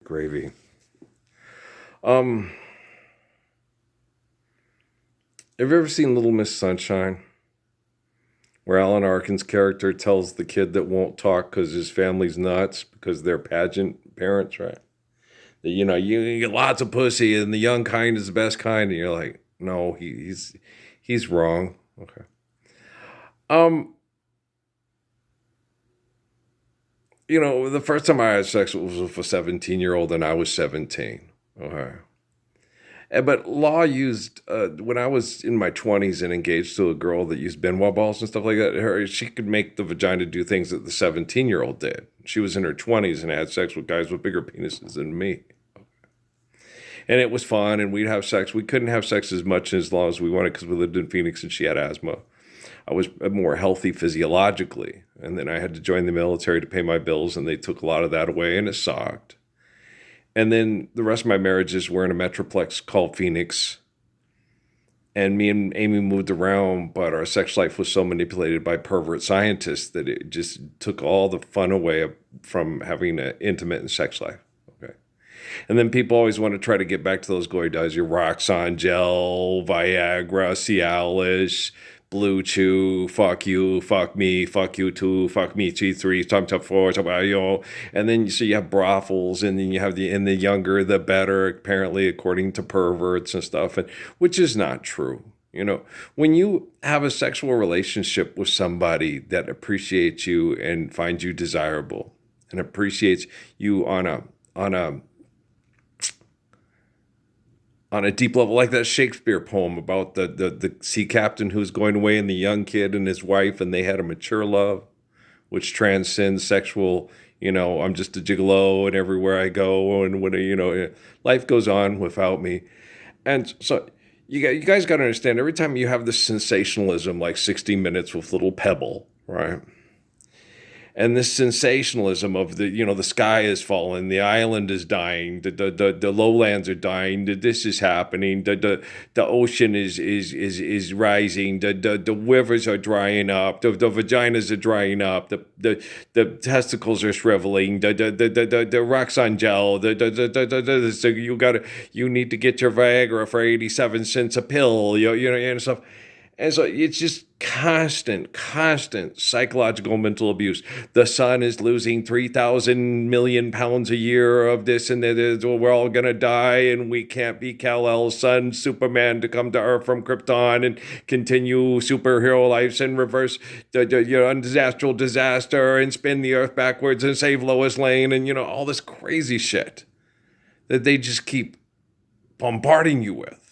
gravy. Um, have you ever seen Little Miss Sunshine, where Alan Arkin's character tells the kid that won't talk because his family's nuts because they're pageant parents, right? That, you get lots of pussy and the young kind is the best kind, and you're like, no, he's wrong. Okay. Um, the first time I had sex was with a 17-year-old, and I was 17. Okay. But law used when I was in my 20s and engaged to a girl that used Benoit balls and stuff like that. She could make the vagina do things that the 17-year-old did. She was in her 20s and had sex with guys with bigger penises than me, and it was fun. And we'd have sex. We couldn't have sex as much as long as we wanted because we lived in Phoenix and she had asthma. I was more healthy physiologically, and then I had to join the military to pay my bills, and they took a lot of that away, and it sucked. And then the rest of my marriages were in a metroplex called Phoenix. And me and Amy moved around, but our sex life was so manipulated by pervert scientists that it just took all the fun away from having an intimate and sex life. Okay. And then people always want to try to get back to those glory days, your Roxanne Gel, Viagra, Cialis, Blue Chew, fuck you, fuck me, fuck you too, fuck me, T3, time to four, and then you have brothels, and then you have the younger the better, apparently according to perverts and stuff, and which is not true. When you have a sexual relationship with somebody that appreciates you and finds you desirable and appreciates you on a deep level, like that Shakespeare poem about the sea captain who's going away and the young kid and his wife, and they had a mature love, which transcends sexual, I'm just a gigolo and everywhere I go, and life goes on without me. And so you guys got to understand, every time you have this sensationalism, like 60 Minutes with Little Pebble, right? And this sensationalism of the sky is falling, the island is dying, the lowlands are dying, this is happening, the ocean is rising, the rivers are drying up, the vaginas are drying up, the testicles are shriveling, the Roxanne gel, so you need to get your Viagra for 87 cents a pill, and stuff. And so it's just constant psychological mental abuse. The sun is losing 3,000 million pounds a year of this and that. We're all going to die, and we can't be Kal-El's son, Superman, to come to Earth from Krypton and continue superhero lives and reverse the disaster and spin the Earth backwards and save Lois Lane and, all this crazy shit that they just keep bombarding you with.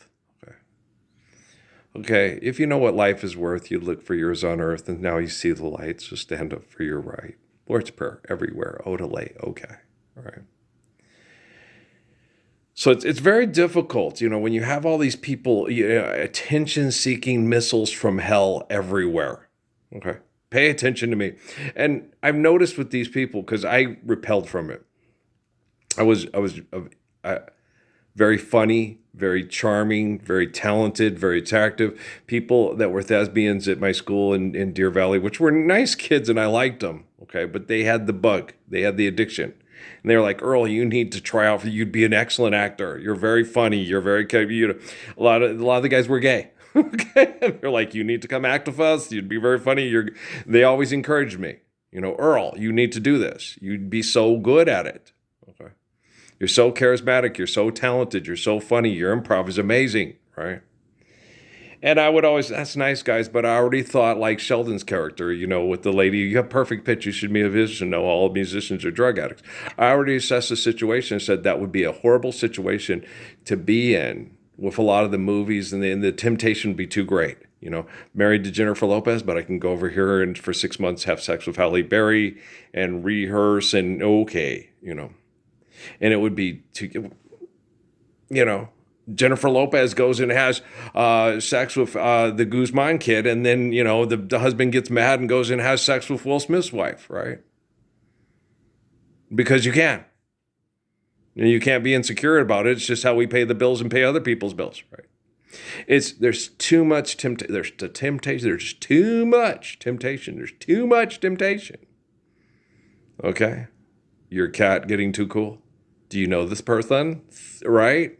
Okay, if you know what life is worth, you look for yours on earth, and now you see the light, so stand up for your right. Lord's Prayer, everywhere, Odele, okay, all right. So it's very difficult, when you have all these people, attention-seeking missiles from hell everywhere, okay? Pay attention to me. And I've noticed with these people, because I repelled from it, I was very funny, very charming, very talented, very attractive people that were thespians at my school in Deer Valley, which were nice kids, and I liked them, okay? But they had the bug. They had the addiction. And they were like, Earl, you need to try out you'd be an excellent actor. You're very funny. You're very, a lot of the guys were gay. Okay? And they're like, you need to come act with us. You'd be very funny. They always encouraged me, Earl, you need to do this. You'd be so good at it. Okay? You're so charismatic. You're so talented. You're so funny. Your improv is amazing, right? And I would always, that's nice, guys, but I already thought, like Sheldon's character, with the lady, you have perfect pitch, you should be a musician. No, all musicians are drug addicts. I already assessed the situation and said that would be a horrible situation to be in with a lot of the movies, and the temptation would be too great. Married to Jennifer Lopez, but I can go over here and for 6 months have sex with Halle Berry and rehearse and okay, and it would be too, Jennifer Lopez goes and has sex with the Guzman kid, and then, the husband gets mad and goes and has sex with Will Smith's wife, right? Because you can. And you can't be insecure about it. It's just how we pay the bills and pay other people's bills, right? There's too much temptation. There's the temptation. There's too much temptation. There's too much temptation. Okay? Your cat getting too cool? Do you know this person? Right?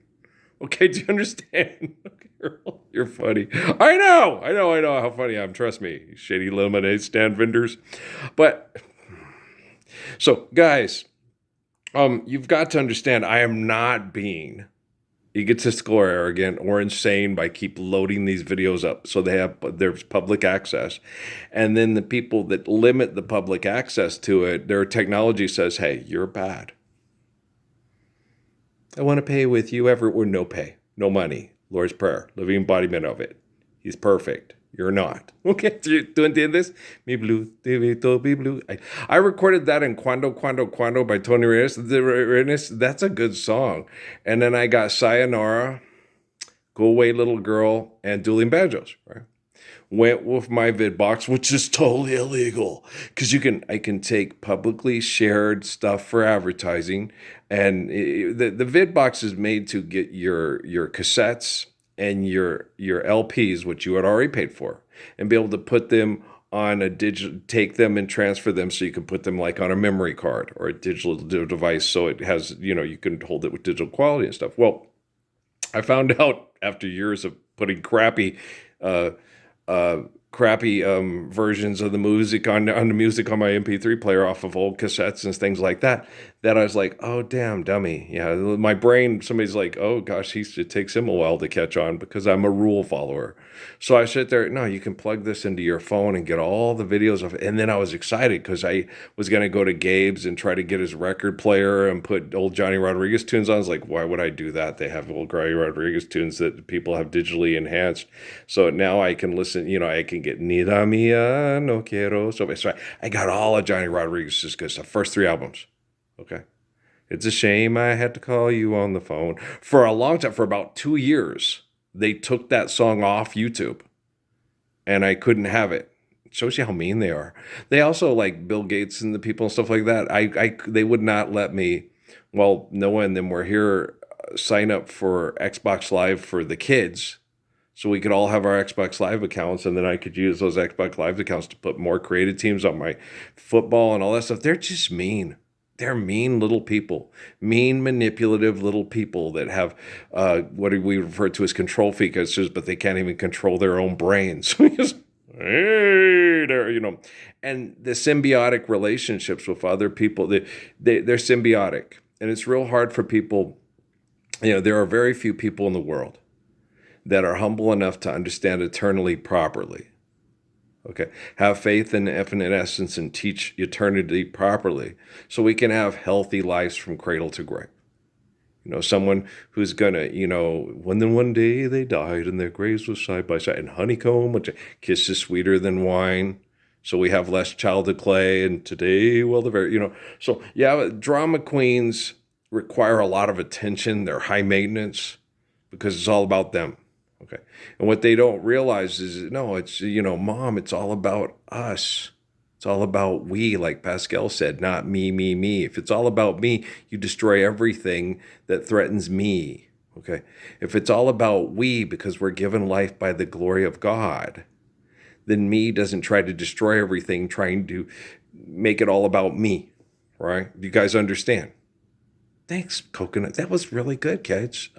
Okay, do you understand? Okay, you're funny. I know how funny I am. Trust me, shady lemonade stand vendors. But so, guys, you've got to understand. I am not being egotistical or arrogant or insane by keep loading these videos up so there's public access, and then the people that limit the public access to it, their technology says, "Hey, you're bad. I want to pay with you ever or no pay, no money. Lord's Prayer, living embodiment of it. He's perfect. You're not." Okay, do you entiend this? Mi blue, debito, mi blue. I recorded that in Cuando by Tony Reyes. That's a good song. And then I got Sayonara, Go Away Little Girl, and Dueling Banjos, right? Went with my VidBox, which is totally illegal because I can take publicly shared stuff for advertising, and the VidBox is made to get your cassettes and your LPs, which you had already paid for, and be able to put them on a digital, take them and transfer them so you can put them like on a memory card or a digital device, so it has, you can hold it with digital quality and stuff. Well, I found out after years of putting uh, crappy versions of the music on the music on my MP3 player off of old cassettes and things like that, that I was like, oh damn, dummy. Yeah, my brain. Somebody's like, oh gosh, it takes him a while to catch on because I'm a rule follower. So I sit there. No, you can plug this into your phone and get all the videos of it. And then I was excited because I was going to go to Gabe's and try to get his record player and put old Johnny Rodriguez tunes on. I was like, why would I do that? They have old Johnny Rodriguez tunes that people have digitally enhanced. So now I can listen, I can get Ni da mia, no quiero. So I got all of Johnny Rodriguez's good stuff, first three albums. Okay. It's a shame I had to call you on the phone. For a long time, for about 2 years, they took that song off YouTube and I couldn't have it. It shows you how mean they are. They also, like Bill Gates and the people and stuff like that, they would not let me, well, Noah and them were here, sign up for Xbox Live for the kids so we could all have our Xbox Live accounts, and then I could use those Xbox Live accounts to put more creative teams on my football and all that stuff. They're just mean. They're mean little people, mean, manipulative little people that have what we refer to as control freaks, but they can't even control their own brains. Hey, there, and the symbiotic relationships with other people, they're symbiotic. And it's real hard for people. There are very few people in the world that are humble enough to understand eternally properly. Okay, have faith in infinite essence and teach eternity properly so we can have healthy lives from cradle to grave. Someone who's gonna, when then one day they died and their graves were side by side, and honeycomb, which kisses sweeter than wine. So we have less childhood clay, and today, well, so yeah, drama queens require a lot of attention. They're high maintenance because it's all about them. Okay. And what they don't realize is, no, it's, Mom, it's all about us. It's all about we, like Pascal said, not me, me, me. If it's all about me, you destroy everything that threatens me. Okay. If it's all about we, because we're given life by the glory of God, then me doesn't try to destroy everything, trying to make it all about me. Right? You guys understand? Thanks, Coconut. That was really good, kids.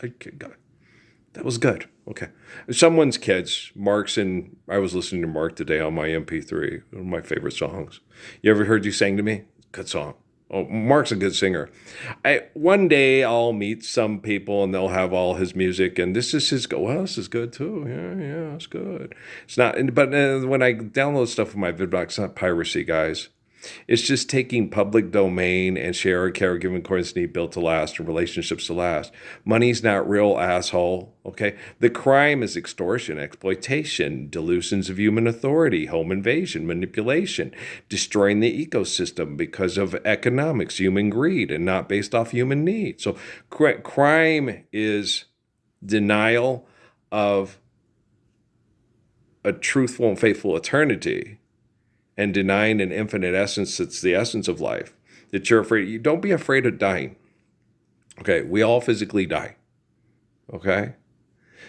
That was good. Okay. Someone's kids, I was listening to Mark today on my MP3, one of my favorite songs. You ever heard You Sang to Me? Good song. Oh, Mark's a good singer. One day I'll meet some people and they'll have all his music, and this is his, well, this is good too. Yeah, it's good. It's not, but when I download stuff from my VidBox, it's not piracy, guys. It's just taking public domain and share caregiving accordance need built to last and relationships to last. Money's not real, asshole. Okay. The crime is extortion, exploitation, delusions of human authority, home invasion, manipulation, destroying the ecosystem because of economics, human greed, and not based off human need. So crime is denial of a truthful and faithful eternity, and denying an infinite essence that's the essence of life, that you're afraid. You don't be afraid of dying. Okay, we all physically die. Okay?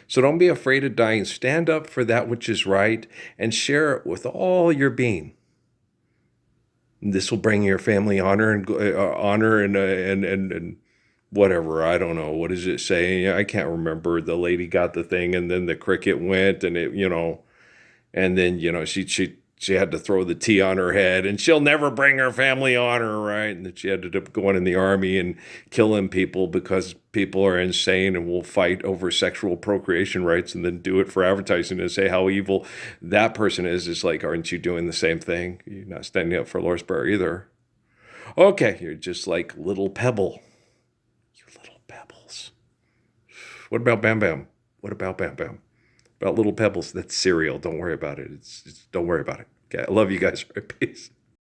So don't be afraid of dying. Stand up for that which is right and share it with all your being. This will bring your family honor and whatever. I don't know. What is it saying? I can't remember. The lady got the thing, and then the cricket went, and and then she had to throw the tea on her head, and she'll never bring her family on her, right? And then she ended up going in the army and killing people because people are insane and will fight over sexual procreation rights, and then do it for advertising and say how evil that person is. It's like, aren't you doing the same thing? You're not standing up for Loris Bear either. Okay, you're just like Little Pebble. You little pebbles. What about Bam Bam? What about Bam Bam? About Little Pebbles? That's cereal. Don't worry about it. Don't worry about it. Okay, I love you guys. All right, peace.